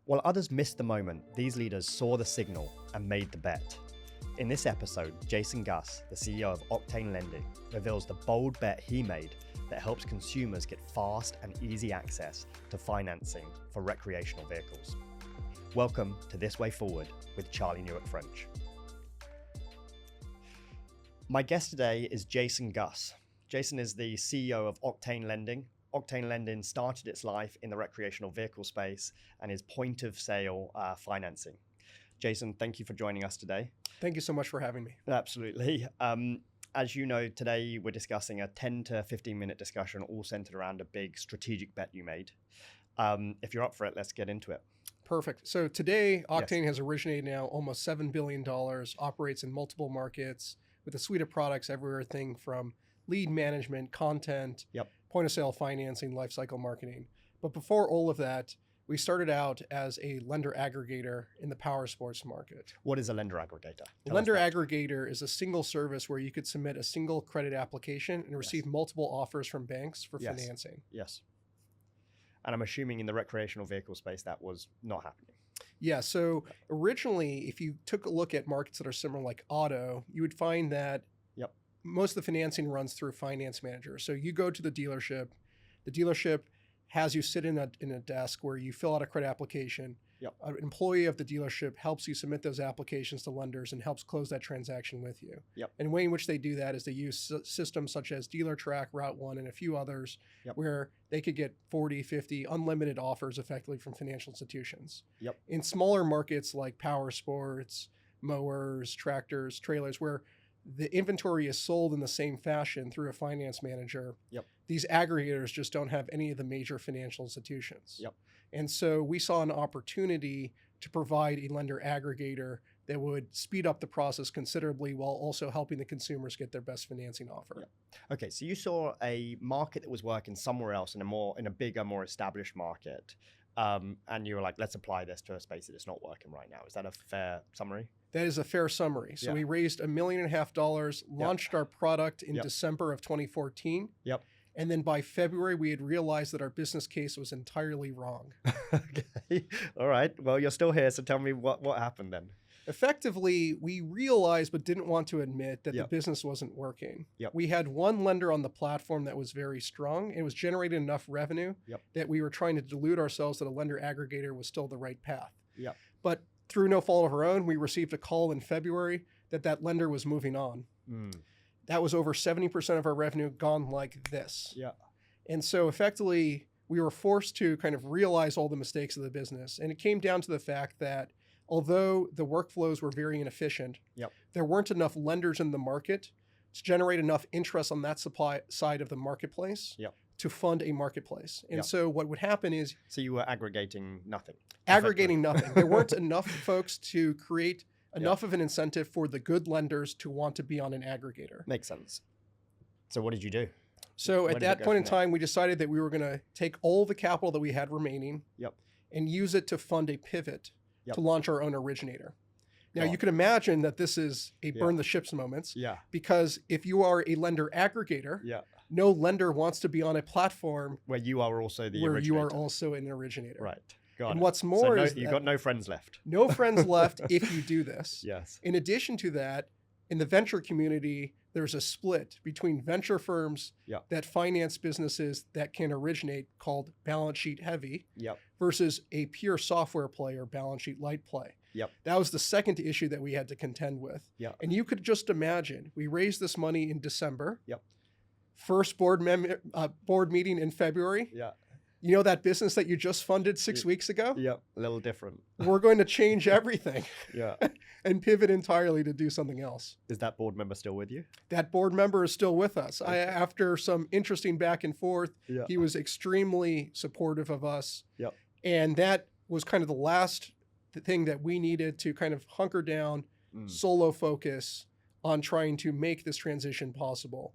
While others missed the moment, these leaders saw the signal and made the bet. In this episode, Jason Guss, the CEO of Octane Lending, reveals the bold bet he made that helps consumers get fast and easy access to financing for recreational vehicles. Welcome to This Way Forward with Charlie Newark-French. My guest today is Jason Guss. Jason is the CEO of Octane Lending. Octane Lending started its life in the recreational vehicle space and is point of sale financing. Jason, thank you for joining us today. Thank you so much for having me. Absolutely. As you know, today we're discussing a 10 to 15 minute discussion all centered around a big strategic bet you made. If you're up for it, let's get into it. Perfect. So today, Octane has originated now almost $7 billion, operates in multiple markets with a suite of products, everything from lead management, content, point of sale financing, lifecycle marketing. But before all of that, we started out as a lender aggregator in the power sports market. What is a lender aggregator? Lender aggregator is a single service where you could submit a single credit application and receive multiple offers from banks for financing. Yes. And I'm assuming in the recreational vehicle space that was not happening. Yeah, so originally, if you took a look at markets that are similar like auto, you would find that most of the financing runs through finance managers. So you go to the dealership has you sit in a desk where you fill out a credit application. An employee of the dealership helps you submit those applications to lenders and helps close that transaction with you. And the way in which they do that is they use systems such as DealerTrack, Route 1, and a few others where they could get 40, 50 unlimited offers effectively from financial institutions. In smaller markets like power sports, mowers, tractors, trailers, where the inventory is sold in the same fashion through a finance manager, these aggregators just don't have any of the major financial institutions. And so we saw an opportunity to provide a lender aggregator that would speed up the process considerably while also helping the consumers get their best financing offer. Okay, so you saw a market that was working somewhere else in a bigger, more established market. And you were like, let's apply this to a space that is not working right now. Is that a fair summary? That is a fair summary. So we raised $1.5 million, launched our product in December of 2014. And then by February, we had realized that our business case was entirely wrong. Okay. All right. Well, you're still here. So tell me what happened then. Effectively, we realized but didn't want to admit that the business wasn't working. We had one lender on the platform that was very strong. It was generating enough revenue that we were trying to delude ourselves that a lender aggregator was still the right path. But through no fault of our own, we received a call in February that lender was moving on. That was over 70% of our revenue gone like this. And so effectively, we were forced to kind of realize all the mistakes of the business. And it came down to the fact that although the workflows were very inefficient, there weren't enough lenders in the market to generate enough interest on that supply side of the marketplace to fund a marketplace. And so what would happen is... So you were aggregating nothing. Aggregating nothing. There weren't enough folks to create enough of an incentive for the good lenders to want to be on an aggregator. Makes sense. So what did you do? So at that point in time, we decided that we were going to take all the capital that we had remaining and use it to fund a pivot to launch our own originator. Now, you can imagine that this is a burn the ships moments because if you are a lender aggregator, no lender wants to be on a platform where you are also the where originator. You are also an originator. Right. Got and it. what's more is you've got no friends left. No friends left if you do this. Yes. In addition to that, in the venture community, there's a split between venture firms that finance businesses that can originate called balance sheet heavy versus a pure software play or balance sheet light play. That was the second issue that we had to contend with. And you could just imagine, we raised this money in December. First board meeting in February. You know that business that you just funded 6 weeks ago? A little different. We're going to change everything and pivot entirely to do something else. Is that board member still with you? That board member is still with us. After some interesting back and forth, he was extremely supportive of us. And that was kind of the last thing that we needed to kind of hunker down, solo focus on trying to make this transition possible.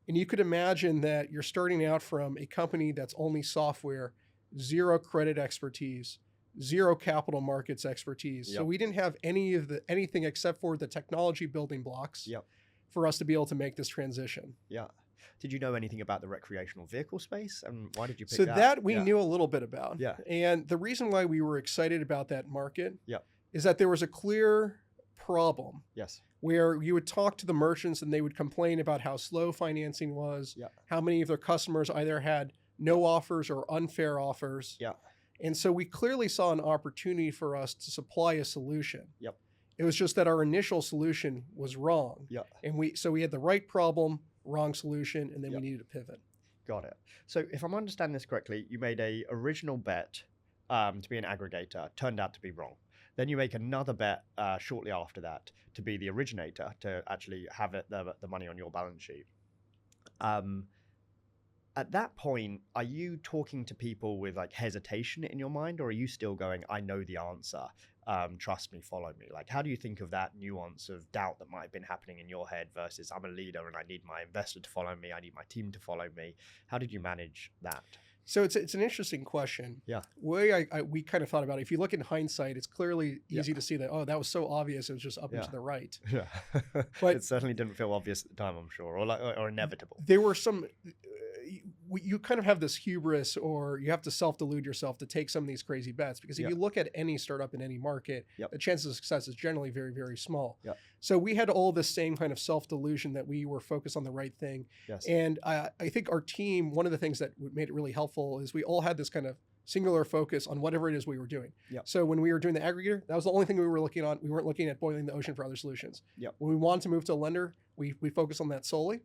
And you could imagine that you're starting out from a company that's only software, zero credit expertise, zero capital markets expertise. So we didn't have anything except for the technology building blocks for us to be able to make this transition. Did you know anything about the recreational vehicle space, and why did you pick So that? that we knew a little bit about. Yeah. And the reason why we were excited about that market Yeah. is that there was a clear problem. Yes. Where you would talk to the merchants and they would complain about how slow financing was, how many of their customers either had no offers or unfair offers. Yeah. And so we clearly saw an opportunity for us to supply a solution. Yep. It was just that our initial solution was wrong. Yeah. And we had the right problem, wrong solution, and then we needed to pivot. Got it. So if I'm understanding this correctly, you made a original bet to be an aggregator, turned out to be wrong. Then you make another bet shortly after that to be the originator, to actually have the money on your balance sheet. At that point, are you talking to people with like hesitation in your mind, or are you still going, I know the answer, trust me, follow me? Like, how do you think of that nuance of doubt that might have been happening in your head versus I'm a leader and I need my investor to follow me, I need my team to follow me? How did you manage that? So it's an interesting question. Yeah. Way we kind of thought about it. If you look in hindsight, it's clearly easy to see that, oh, that was so obvious. It was just up and to the right. Yeah. But it certainly didn't feel obvious at the time, I'm sure, or inevitable. There were some, you kind of have this hubris, or you have to self-delude yourself to take some of these crazy bets, because if you look at any startup in any market, the chances of success is generally very, very small. So we had all this same kind of self-delusion that we were focused on the right thing. Yes. And I think our team, one of the things that made it really helpful is we all had this kind of singular focus on whatever it is we were doing. So when we were doing the aggregator, that was the only thing we were looking on. We weren't looking at boiling the ocean for other solutions. When we wanted to move to a lender, we focused on that solely.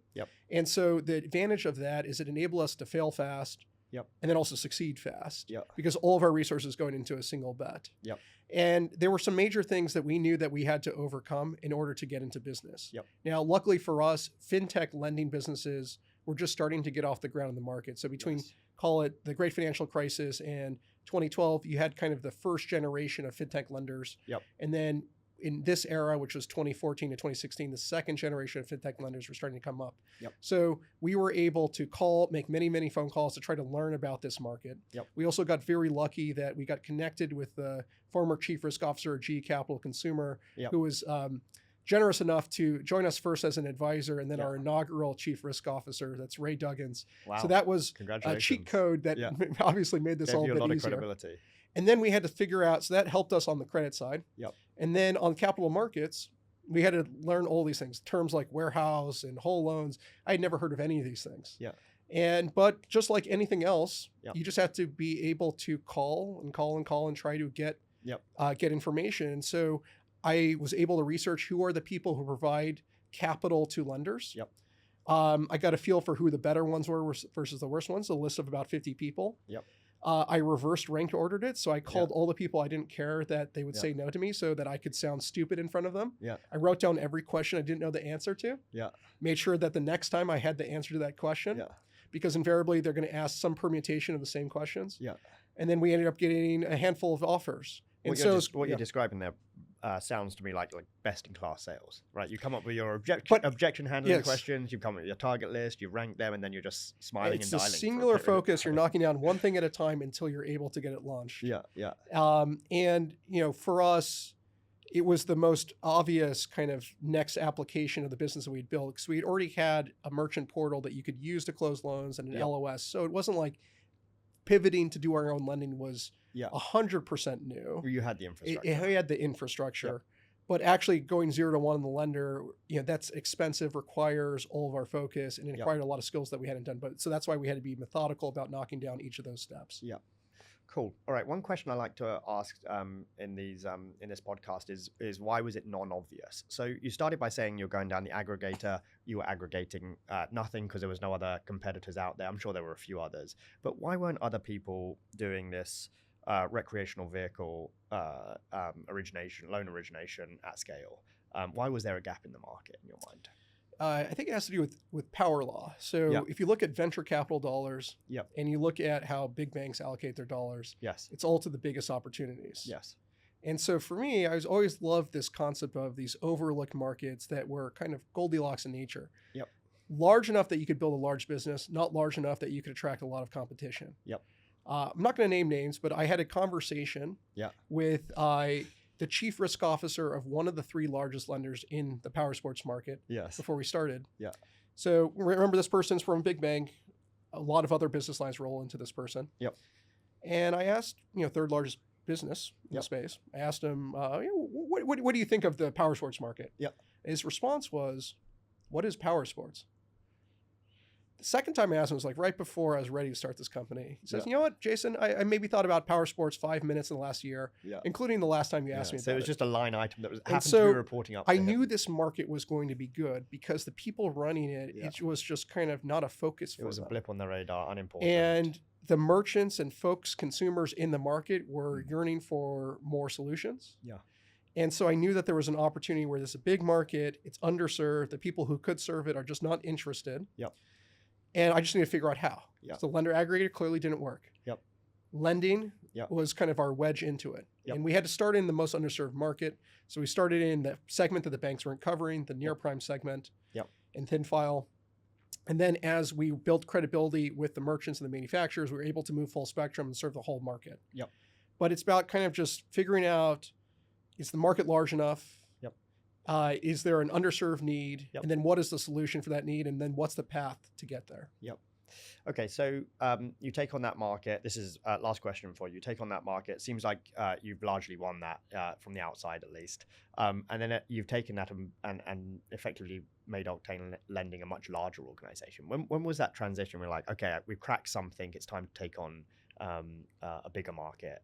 And so the advantage of that is it enabled us to fail fast and then also succeed fast because all of our resources going into a single bet. And there were some major things that we knew that we had to overcome in order to get into business. Now, luckily for us, fintech lending businesses were just starting to get off the ground in the market. So between, call it the great financial crisis and 2012, you had kind of the first generation of fintech lenders. And then in this era, which was 2014 to 2016, the second generation of fintech lenders were starting to come up. So we were able to make many phone calls to try to learn about this market. We also got very lucky that we got connected with the former chief risk officer at GE Capital Consumer, who was generous enough to join us first as an advisor, and then our inaugural chief risk officer, that's Ray Duggins. Wow. So that was a cheat code that obviously made this all a bit easier. Credibility. And then we had to figure out, so that helped us on the credit side. And then on capital markets, we had to learn all these things, terms like warehouse and whole loans. I had never heard of any of these things. But just like anything else, you just have to be able to call and try to get information. And so I was able to research who are the people who provide capital to lenders. I got a feel for who the better ones were versus the worst ones, a list of about 50 people. I reversed ranked ordered it. So I called all the people I didn't care that they would say no to me so that I could sound stupid in front of them. I wrote down every question I didn't know the answer to. Made sure that the next time I had the answer to that question. Because invariably they're going to ask some permutation of the same questions. And then we ended up getting a handful of offers. And what you're describing there sounds to me like best in class sales, right? You come up with your objection handling questions, you come up with your target list, you rank them, and then it just smiling and dialing. It's a singular focus. You're knocking down one thing at a time until you're able to get it launched. And for us, it was the most obvious kind of next application of the business that we'd built, because we'd already had a merchant portal that you could use to close loans and an LOS. So it wasn't like pivoting to do our own lending was 100% new. You had the infrastructure. We had the infrastructure, but actually going 0 to 1 in the lender, that's expensive, requires all of our focus, and it required a lot of skills that we hadn't done. But so that's why we had to be methodical about knocking down each of those steps. Cool. All right. One question I like to ask in this podcast is why was it non-obvious? So you started by saying you're going down the aggregator. You were aggregating nothing because there was no other competitors out there. I'm sure there were a few others, but why weren't other people doing this recreational vehicle loan origination at scale? Why was there a gap in the market in your mind? I think it has to do with power law. So if you look at venture capital dollars and you look at how big banks allocate their dollars, it's all to the biggest opportunities. And so for me, I always loved this concept of these overlooked markets that were kind of Goldilocks in nature. Large enough that you could build a large business, not large enough that you could attract a lot of competition. I'm not going to name names, but I had a conversation with the chief risk officer of one of the 3 largest lenders in the power sports market before we started. So remember, this person's from a big bank. A lot of other business lines roll into this person. Yep. And I asked, third largest business in the space. I asked him, what do you think of the power sports market? Yep. His response was, what is power sports? The second time I asked him was like right before I was ready to start this company. He says, you know what, Jason, I maybe thought about power sports 5 minutes in the last year, including the last time you asked me about it. So it was just a line item that happened to be reporting up. I knew this market was going to be good because the people running it, it was just kind of not a focus for them. It was a blip on the radar, unimportant. And the merchants and folks, consumers in the market were yearning for more solutions. Yeah. And so I knew that there was an opportunity where this is a big market, it's underserved, the people who could serve it are just not interested. Yep. And I just need to figure out how. Yep. So lender aggregator clearly didn't work. Yep. Lending was kind of our wedge into it. Yep. And we had to start in the most underserved market. So we started in the segment that the banks weren't covering, the near prime segment, and thin file. And then as we built credibility with the merchants and the manufacturers, we were able to move full spectrum and serve the whole market. Yep. But it's about kind of just figuring out, is the market large enough? Is there an underserved need? And then what is the solution for that need? And then what's the path to get there? Yep. Okay, so you take on that market. This is last question for you. You take on that market. Seems like you've largely won that from the outside, at least. And then you've taken that and effectively made Octane Lending a much larger organization. When was that transition? We're like, okay, we've cracked something. It's time to take on a bigger market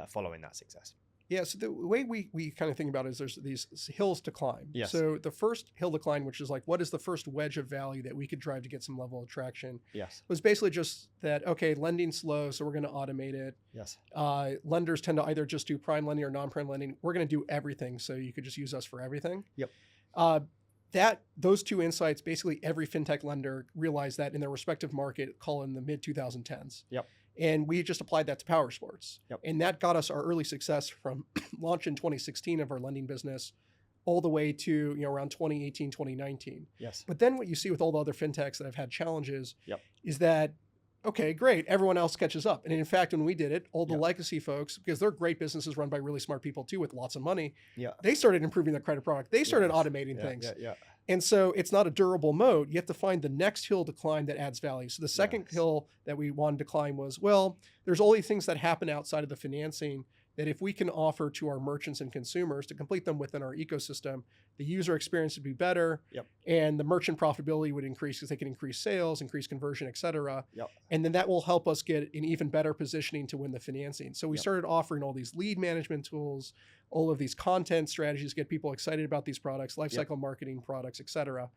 following that success. Yeah, so the way we kind of think about it is there's these hills to climb. Yes. So the first hill to climb, which is like, what is the first wedge of value that we could drive to get some level of traction? Yes. Was basically just that, okay, lending's slow, so we're going to automate it. Yes. Lenders tend to either just do prime lending or non-prime lending. We're going to do everything, so you could just use us for everything. Yep. Those two insights, basically every fintech lender realized that in their respective market, call in the mid 2010s. Yep. And we just applied that to power sports. Yep. And that got us our early success from launch in 2016 of our lending business all the way to around 2018, 2019. Yes. But then what you see with all the other fintechs that have had challenges Yep. is that, okay, great, everyone else catches up. And in fact, when we did it, all the Yep. legacy folks, because they're great businesses run by really smart people too with lots of money, Yeah. they started improving their credit product. They started automating things. Yeah. And so it's not a durable moat. You have to find the next hill to climb that adds value. So the second hill that we wanted to climb was, well, there's all these things that happen outside of the financing that if we can offer to our merchants and consumers to complete them within our ecosystem, the user experience would be better, and the merchant profitability would increase because they can increase sales, increase conversion, et cetera. And then that will help us get an even better positioning to win the financing. So we started offering all these lead management tools, all of these content strategies to get people excited about these products, lifecycle marketing products, et cetera.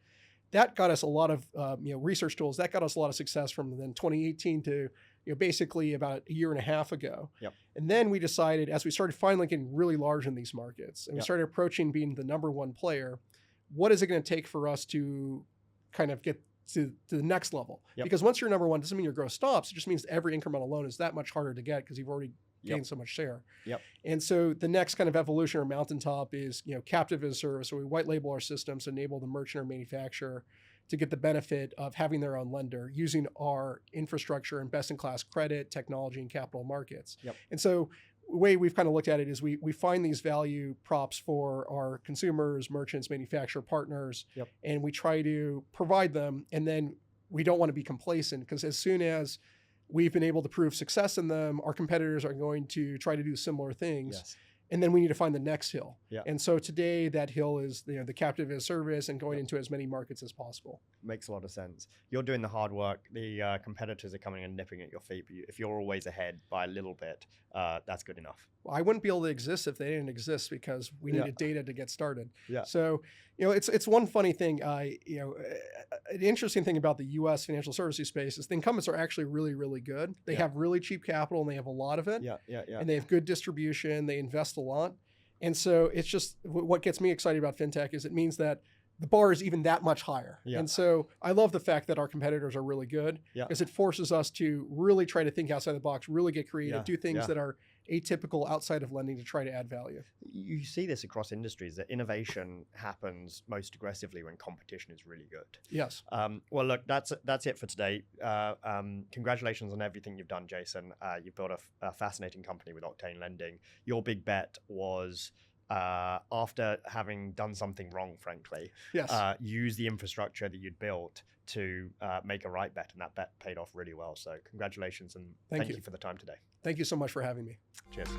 That got us a lot of research tools. That got us a lot of success from then 2018 to basically about a year and a half ago. And then we decided, as we started finally getting really large in these markets, and we started approaching being the number one player, what is it going to take for us to kind of get to the next level? Because once you're number one, it doesn't mean your growth stops. It just means every incremental loan is that much harder to get because you've already gained so much share. And so the next kind of evolution or mountaintop is, captive as a service. So we white label our systems to enable the merchant or manufacturer to get the benefit of having their own lender using our infrastructure and best-in-class credit, technology, and capital markets. And so the way we've kind of looked at it is we find these value props for our consumers, merchants, manufacturer partners, and we try to provide them. And then we don't want to be complacent because as soon as we've been able to prove success in them, our competitors are going to try to do similar things. And then we need to find the next hill. And so today that hill is the captive as service and going into as many markets as possible. Makes a lot of sense. You're doing the hard work. The competitors are coming and nipping at your feet. But if you're always ahead by a little bit, that's good enough. Well, I wouldn't be able to exist if they didn't exist because we needed data to get started. Yeah. So, it's one funny thing. An interesting thing about the U.S. financial services space is the incumbents are actually really, really good. They have really cheap capital and they have a lot of it. And they have good distribution. They invest a lot. And so it's just what gets me excited about fintech is it means that the bar is even that much higher. And so I love the fact that our competitors are really good because it forces us to really try to think outside the box, really get creative, do things that are atypical outside of lending to try to add value. You see this across industries that innovation happens most aggressively when competition is really good. Yes. Well, look, that's it for today. Congratulations on everything you've done, Jason. You've built a fascinating company with Octane Lending. Your big bet was after having done something wrong, frankly, Yes. use the infrastructure that you'd built to make a right bet, and that bet paid off really well. So congratulations, and thank you for the time today. Thank you so much for having me. Cheers.